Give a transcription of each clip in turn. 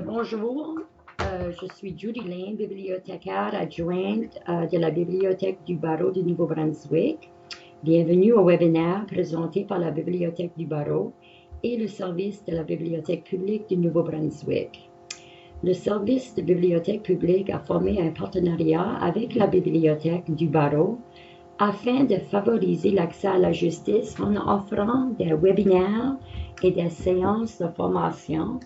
Bonjour, je suis Judy Lane, bibliothécaire adjointe de la Bibliothèque du Barreau du Nouveau-Brunswick. Bienvenue au webinaire présenté par la Bibliothèque du Barreau et le service de la Bibliothèque publique du Nouveau-Brunswick. Le service de bibliothèque publique a formé un partenariat avec la Bibliothèque du Barreau afin de favoriser l'accès à la justice en offrant des webinaires et des séances de formation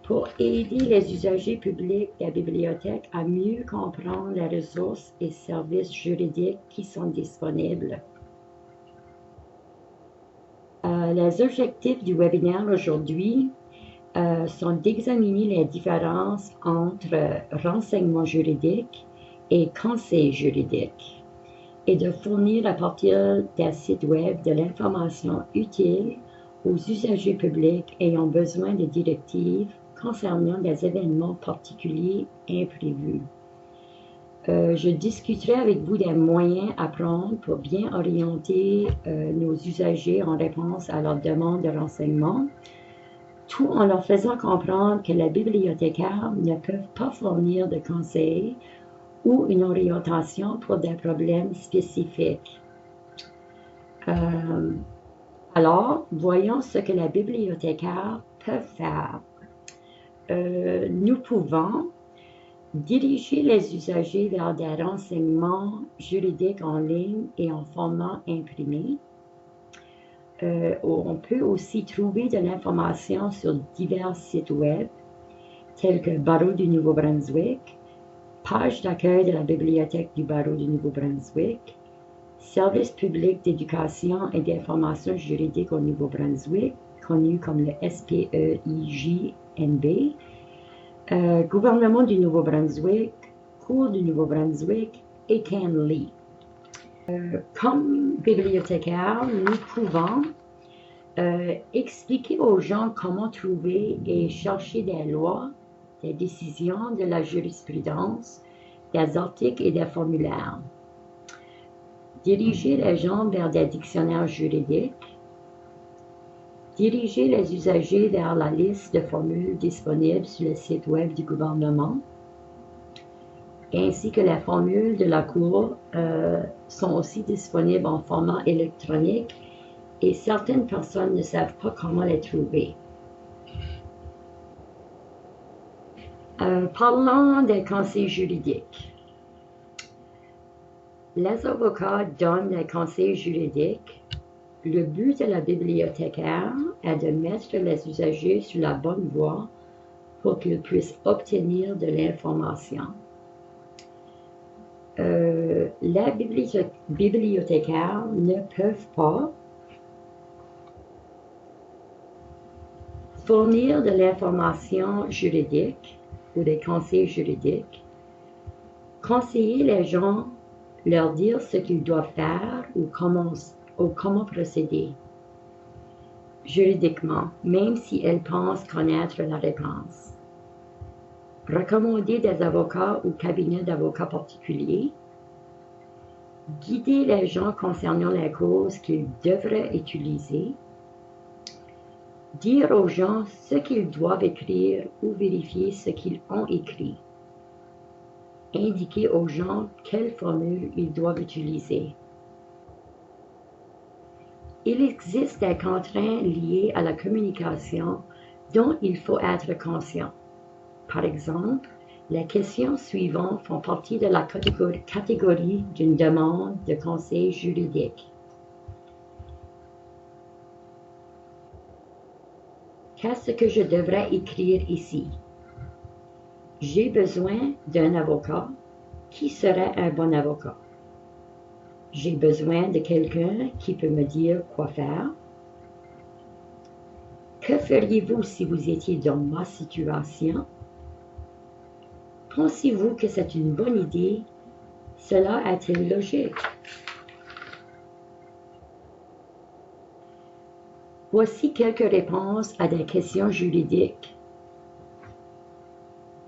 pour aider les usagers publics de la bibliothèque à mieux comprendre les ressources et services juridiques qui sont disponibles. Les objectifs du webinaire aujourd'hui sont d'examiner les différences entre renseignement juridique et conseil juridique et de fournir à partir des sites web de l'information utile aux usagers publics ayant besoin de directives concernant des événements particuliers imprévus. Je discuterai avec vous des moyens à prendre pour bien orienter nos usagers en réponse à leurs demandes de renseignement, tout en leur faisant comprendre que les bibliothécaires ne peuvent pas fournir de conseils ou une orientation pour des problèmes spécifiques. Alors, voyons ce que les bibliothécaires peuvent faire. Nous pouvons diriger les usagers vers des renseignements juridiques en ligne et en format imprimé. On peut aussi trouver de l'information sur divers sites web, tels que Barreau du Nouveau-Brunswick, page d'accueil de la Bibliothèque du Barreau du Nouveau-Brunswick, Service public d'éducation et d'information juridique au Nouveau-Brunswick, connu comme le SPEIJNB, Gouvernement du Nouveau-Brunswick, Cour du Nouveau-Brunswick et CanLII. Comme bibliothécaire, nous pouvons expliquer aux gens comment trouver et chercher des lois, des décisions de la jurisprudence, des articles et des formulaires. Diriger les gens vers des dictionnaires juridiques. Diriger les usagers vers la liste de formules disponibles sur le site web du gouvernement, ainsi que les formules de la Cour sont aussi disponibles en format électronique et certaines personnes ne savent pas comment les trouver. Parlons des conseils juridiques. Les avocats donnent des conseils juridiques. Le but de la bibliothécaire est de mettre les usagers sur la bonne voie pour qu'ils puissent obtenir de l'information. Les bibliothécaires ne peuvent pas fournir de l'information juridique ou des conseils juridiques, conseiller les gens, leur dire ce qu'ils doivent faire ou comment procéder juridiquement, même si elles pensent connaître la réponse. Recommander des avocats ou cabinets d'avocats particuliers. Guider les gens concernant les causes qu'ils devraient utiliser. Dire aux gens ce qu'ils doivent écrire ou vérifier ce qu'ils ont écrit. Indiquer aux gens quelle formule ils doivent utiliser. Il existe des contraintes liées à la communication dont il faut être conscient. Par exemple, les questions suivantes font partie de la catégorie d'une demande de conseil juridique. Qu'est-ce que je devrais écrire ici? J'ai besoin d'un avocat. Qui serait un bon avocat? J'ai besoin de quelqu'un qui peut me dire quoi faire. Que feriez-vous si vous étiez dans ma situation? Pensez-vous que c'est une bonne idée? Cela est-il logique? Voici quelques réponses à des questions juridiques.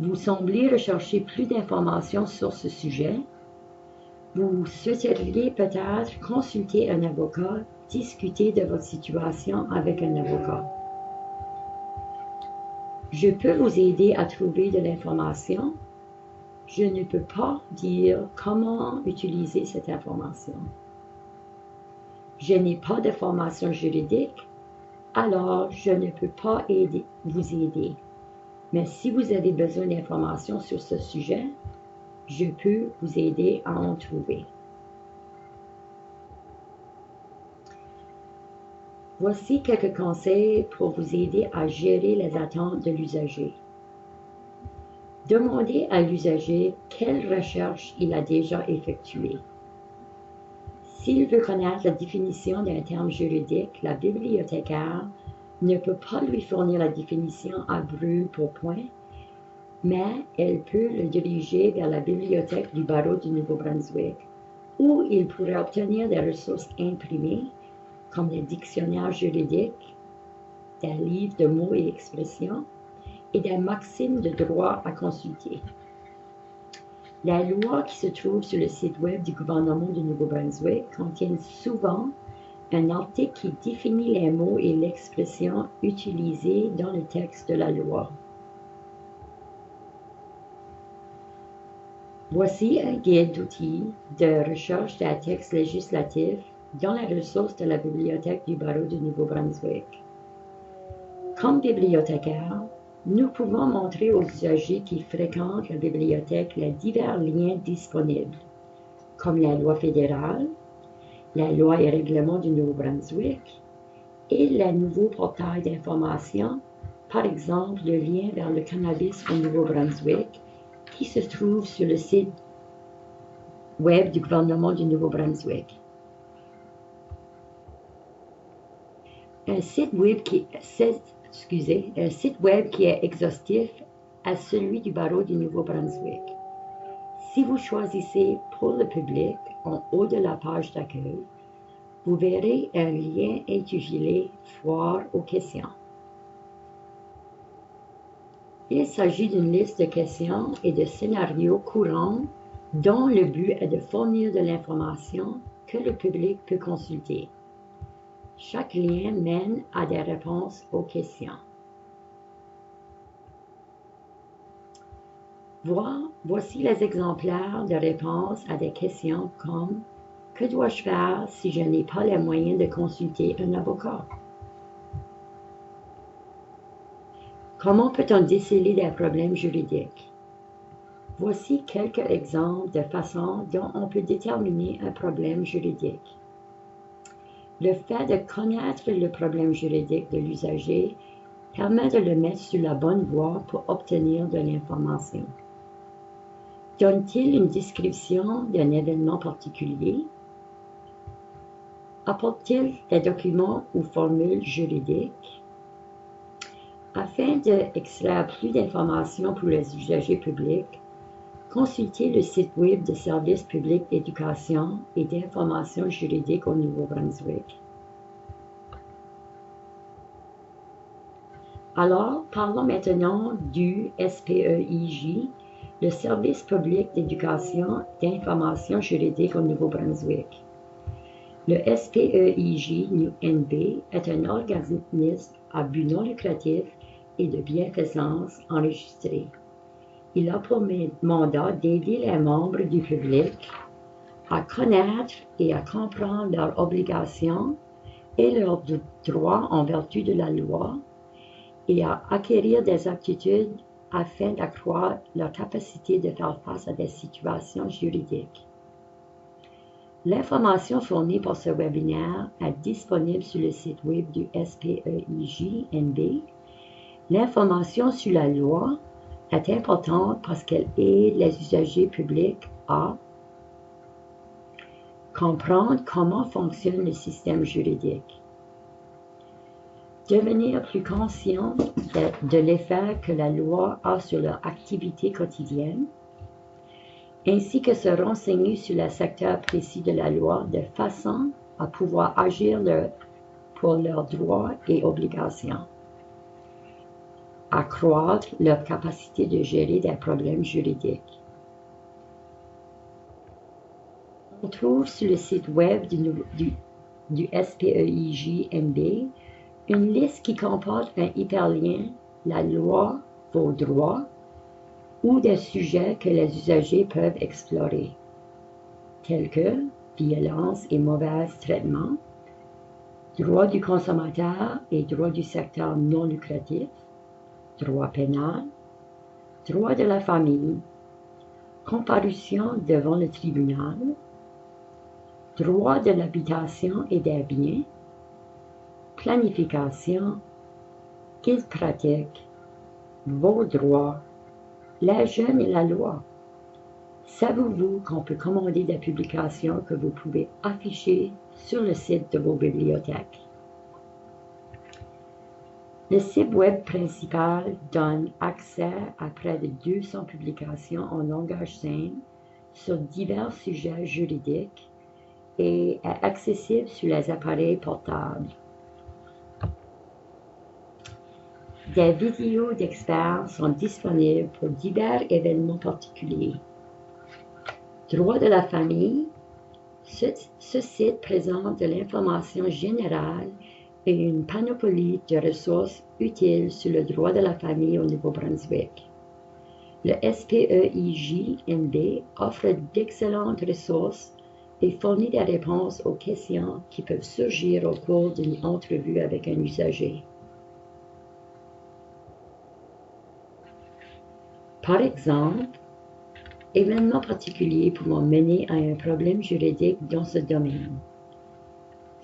Vous semblez rechercher plus d'informations sur ce sujet. Vous souhaiteriez peut-être consulter un avocat, discuter de votre situation avec un avocat. Je peux vous aider à trouver de l'information. Je ne peux pas dire comment utiliser cette information. Je n'ai pas de formation juridique, alors je ne peux pas vous aider. Mais si vous avez besoin d'informations sur ce sujet, je peux vous aider à en trouver. Voici quelques conseils pour vous aider à gérer les attentes de l'usager. Demandez à l'usager quelle recherche il a déjà effectuée. S'il veut connaître la définition d'un terme juridique, la bibliothécaire ne peut pas lui fournir la définition à brûle pour point, mais elle peut le diriger vers la bibliothèque du barreau du Nouveau-Brunswick, où il pourrait obtenir des ressources imprimées, comme des dictionnaires juridiques, des livres de mots et expressions, et des maximes de droit à consulter. Les lois qui se trouvent sur le site web du gouvernement du Nouveau-Brunswick contiennent souvent un article qui définit les mots et l'expression utilisés dans le texte de la loi. Voici un guide d'outils de recherche des textes législatifs dans les ressources de la bibliothèque du barreau du Nouveau-Brunswick. Comme bibliothécaire, nous pouvons montrer aux usagers qui fréquentent la bibliothèque les divers liens disponibles, comme la loi fédérale, la loi et règlements du Nouveau-Brunswick et les nouveaux portails d'information, par exemple le lien vers le cannabis au Nouveau-Brunswick qui se trouve sur le site web du gouvernement du Nouveau-Brunswick. Un site web qui est exhaustif est celui du barreau du Nouveau-Brunswick. Si vous choisissez pour le public en haut de la page d'accueil, vous verrez un lien intitulé Foire aux questions. Il s'agit d'une liste de questions et de scénarios courants dont le but est de fournir de l'information que le public peut consulter. Chaque lien mène à des réponses aux questions. Voici les exemplaires de réponses à des questions comme « Que dois-je faire si je n'ai pas les moyens de consulter un avocat? » Comment peut-on déceler des problèmes juridiques? Voici quelques exemples de façons dont on peut déterminer un problème juridique. Le fait de connaître le problème juridique de l'usager permet de le mettre sur la bonne voie pour obtenir de l'information. Donne-t-il une description d'un événement particulier? Apporte-t-il des documents ou formules juridiques? Afin d'extraire plus d'informations pour les usagers publics, consultez le site web de Service public d'éducation et d'information juridique au Nouveau-Brunswick. Alors, parlons maintenant du SPEIJ, le Service public d'éducation d'information juridique au Nouveau-Brunswick. Le SPEIJ-NB est un organisme à but non lucratif et de bienfaisance enregistré. Il a pour mandat d'aider les membres du public à connaître et à comprendre leurs obligations et leurs droits en vertu de la loi et à acquérir des aptitudes afin d'accroître leur capacité de faire face à des situations juridiques. L'information fournie par ce webinaire est disponible sur le site web du SPEIJ-NB. L'information sur la loi est importante parce qu'elle aide les usagers publics à comprendre comment fonctionne le système juridique, devenir plus conscient de l'effet que la loi a sur leur activité quotidienne, ainsi que se renseigner sur le secteur précis de la loi de façon à pouvoir agir pour leurs droits et obligations, accroître leur capacité de gérer des problèmes juridiques. On trouve sur le site web du SPEIJ-NB une liste qui comporte un hyperlien la loi, vos droits, ou des sujets que les usagers peuvent explorer, tels que violence et mauvais traitement, droit du consommateur et droit du secteur non lucratif, droit pénal, droit de la famille, comparution devant le tribunal, droit de l'habitation et des biens, planification, guide pratique, vos droits, les jeunes et la loi. Savez-vous qu'on peut commander des publications que vous pouvez afficher sur le site de vos bibliothèques? Le site web principal donne accès à près de 200 publications en langage simple sur divers sujets juridiques et est accessible sur les appareils portables. Des vidéos d'experts sont disponibles pour divers événements particuliers. Droit de la famille, ce site présente de l'information générale et une panoplie de ressources utiles sur le droit de la famille au Nouveau-Brunswick. Le SPEIJNB offre d'excellentes ressources et fournit des réponses aux questions qui peuvent surgir au cours d'une entrevue avec un usager. Par exemple, événements particuliers pouvant mener à un problème juridique dans ce domaine.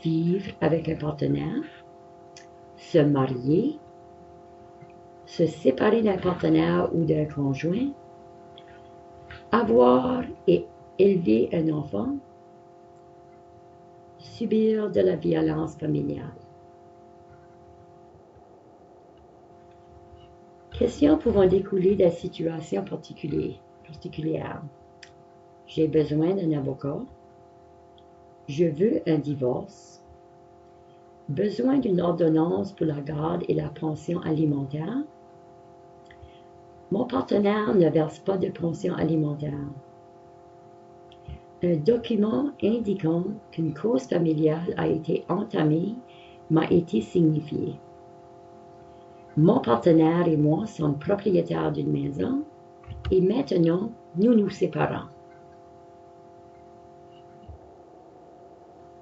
Vivre avec un partenaire, se marier, se séparer d'un partenaire ou d'un conjoint, avoir et élever un enfant, subir de la violence familiale. Questions pouvant découler de situations particulières. J'ai besoin d'un avocat. Je veux un divorce. Besoin d'une ordonnance pour la garde et la pension alimentaire. Mon partenaire ne verse pas de pension alimentaire. Un document indiquant qu'une cause familiale a été entamée m'a été signifié. Mon partenaire et moi sommes propriétaires d'une maison et maintenant nous nous séparons.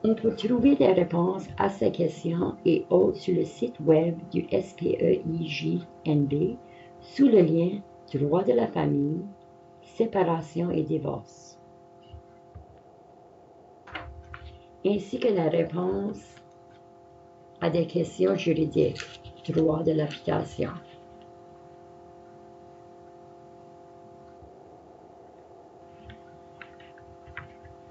On peut trouver des réponses à ces questions et autres sur le site web du SPEIJNB sous le lien Droit de la famille, séparation et divorce, ainsi que la réponse à des questions juridiques, droit de l'habitation.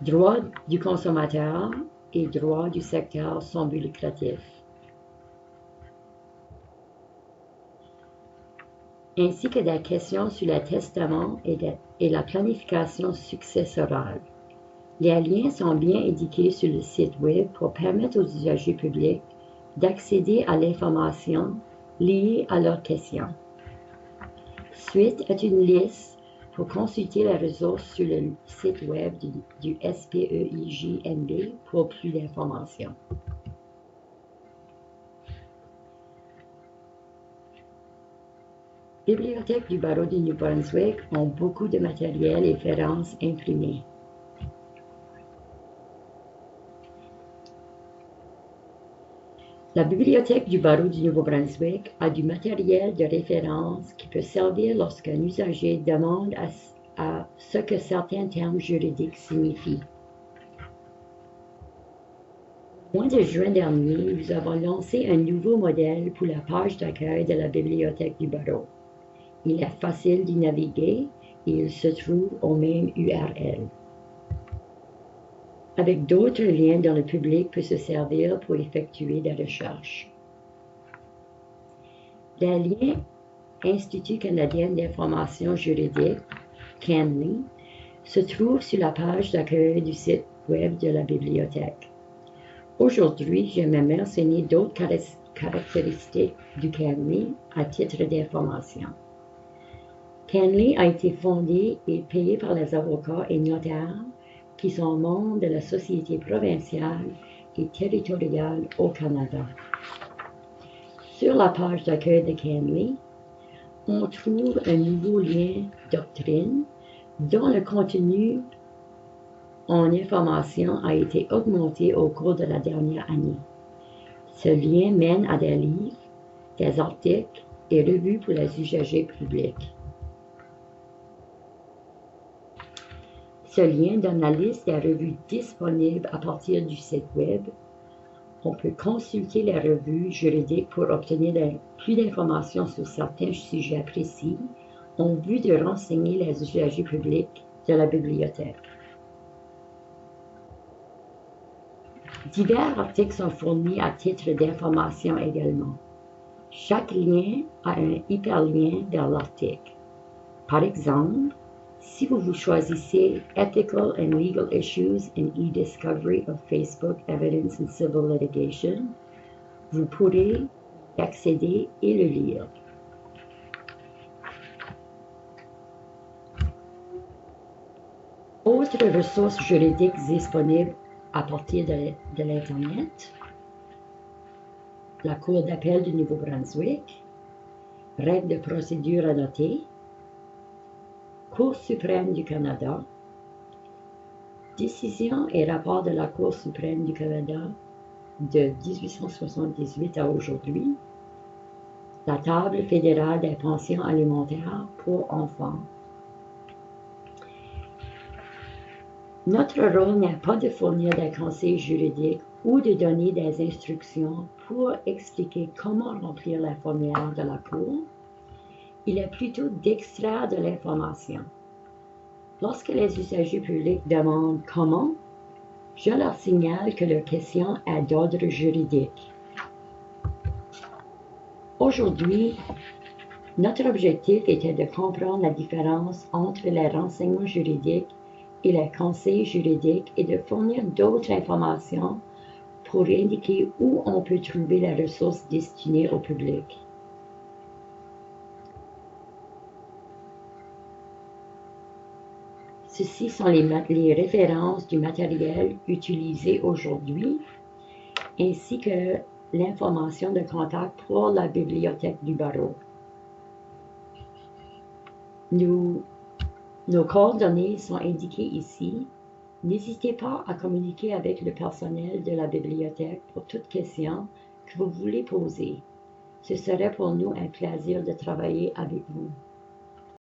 Droit du consommateur et droit du secteur sans but lucratif, ainsi que des questions sur le testament et la planification successorale. Les liens sont bien indiqués sur le site web pour permettre aux usagers publics d'accéder à l'information liée à leurs questions. Suite est une liste pour consulter les ressources sur le site web du SPEIJNB pour plus d'informations. Bibliothèques du barreau du Nouveau-Brunswick ont beaucoup de matériel et références imprimées. La Bibliothèque du barreau du Nouveau-Brunswick a du matériel de référence qui peut servir lorsqu'un usager demande à ce que certains termes juridiques signifient. Au mois de juin dernier, nous avons lancé un nouveau modèle pour la page d'accueil de la Bibliothèque du barreau. Il est facile d'y naviguer et il se trouve au même URL. Avec d'autres liens dont le public peut se servir pour effectuer des recherches. Les liens Institut canadien d'information juridique, CANLI, se trouvent sur la page d'accueil du site web de la bibliothèque. Aujourd'hui, j'aimerais mentionner d'autres caractéristiques du CANLI à titre d'information. CANLI a été fondé et payé par les avocats et notaires qui sont membres de la Société provinciale et territoriale au Canada. Sur la page d'accueil de CANLI, on trouve un nouveau lien doctrine dont le contenu en information a été augmenté au cours de la dernière année. Ce lien mène à des livres, des articles et revues pour les usagers publics. Ce lien donne la liste des revues disponibles à partir du site web. On peut consulter les revues juridiques pour obtenir plus d'informations sur certains sujets précis en vue de renseigner les usagers publics de la bibliothèque. Divers articles sont fournis à titre d'information également. Chaque lien a un hyperlien vers l'article. Par exemple, si vous choisissez Ethical and Legal Issues in e-Discovery of Facebook Evidence in Civil Litigation, vous pourrez y accéder et le lire. Autres ressources juridiques disponibles à partir de l'Internet: la Cour d'appel du Nouveau-Brunswick, règles de procédure annotées, Cour suprême du Canada, décisions et rapports de la Cour suprême du Canada de 1878 à aujourd'hui, la Table fédérale des pensions alimentaires pour enfants. Notre rôle n'est pas de fournir des conseils juridiques ou de donner des instructions pour expliquer comment remplir les formulaires de la Cour. Il est plutôt d'extraire de l'information. Lorsque les usagers publics demandent comment, je leur signale que leur question est d'ordre juridique. Aujourd'hui, notre objectif était de comprendre la différence entre les renseignements juridiques et les conseils juridiques et de fournir d'autres informations pour indiquer où on peut trouver les ressources destinées au public. Ceci sont les références du matériel utilisé aujourd'hui, ainsi que l'information de contact pour la bibliothèque du barreau. Nos coordonnées sont indiquées ici. N'hésitez pas à communiquer avec le personnel de la bibliothèque pour toute question que vous voulez poser. Ce serait pour nous un plaisir de travailler avec vous.